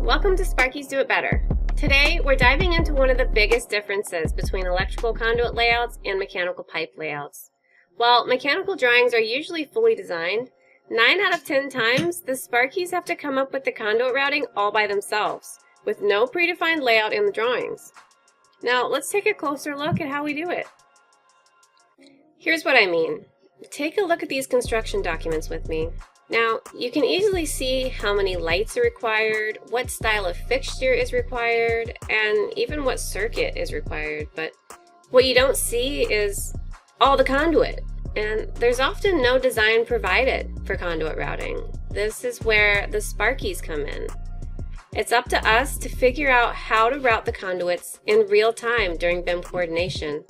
welcome to Sparky's Do It Better. Today, we're diving into one of the biggest differences between electrical conduit layouts and mechanical pipe layouts. While mechanical drawings are usually fully designed, 9 out of 10 times, the Sparkies have to come up with the conduit routing all by themselves, with no predefined layout in the drawings. Now, let's take a closer look at how we do it. Here's what I mean. Take a look at these construction documents with me. Now, you can easily see how many lights are required, what style of fixture is required, and even what circuit is required. But what you don't see is all the conduit. And there's often no design provided for conduit routing. This is where the Sparkies come in. It's up to us to figure out how to route the conduits in real time during BIM coordination,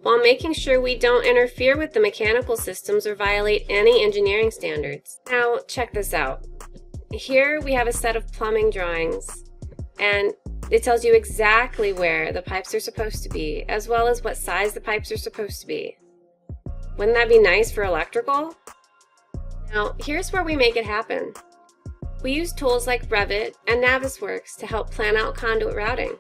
while making sure we don't interfere with the mechanical systems or violate any engineering standards. Now, check this out. Here we have a set of plumbing drawings, and it tells you exactly where the pipes are supposed to be, as well as what size the pipes are supposed to be. Wouldn't that be nice for electrical? Now, here's where we make it happen. We use tools like Revit and Navisworks to help plan out conduit routing.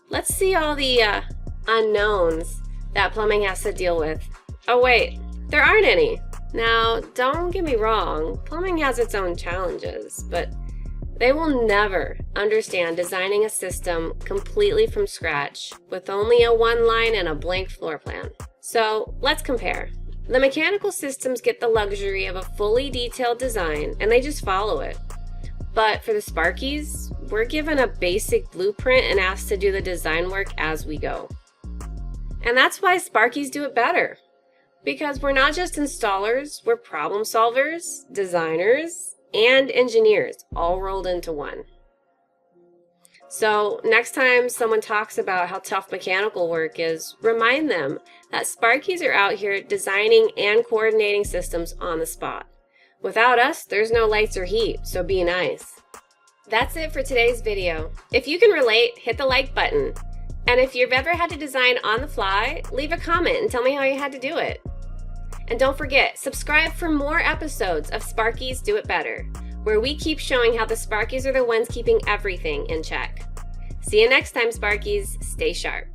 Let's see all the unknowns that plumbing has to deal with. Oh wait, there aren't any. Now, don't get me wrong, plumbing has its own challenges, but they will never understand designing a system completely from scratch with only a one line and a blank floor plan. So let's compare. The mechanical systems get the luxury of a fully detailed design and they just follow it. But for the Sparkies, we're given a basic blueprint and asked to do the design work as we go. And that's why Sparkies do it better. Because we're not just installers, we're problem solvers, designers, and engineers, all rolled into one. So next time someone talks about how tough mechanical work is, remind them that Sparkies are out here designing and coordinating systems on the spot. Without us, there's no lights or heat, so be nice. That's it for today's video. If you can relate, hit the like button. And if you've ever had to design on the fly, leave a comment and tell me how you had to do it. And don't forget, subscribe for more episodes of Sparkies Do It Better, where we keep showing how the Sparkies are the ones keeping everything in check. See you next time, Sparkies. Stay sharp.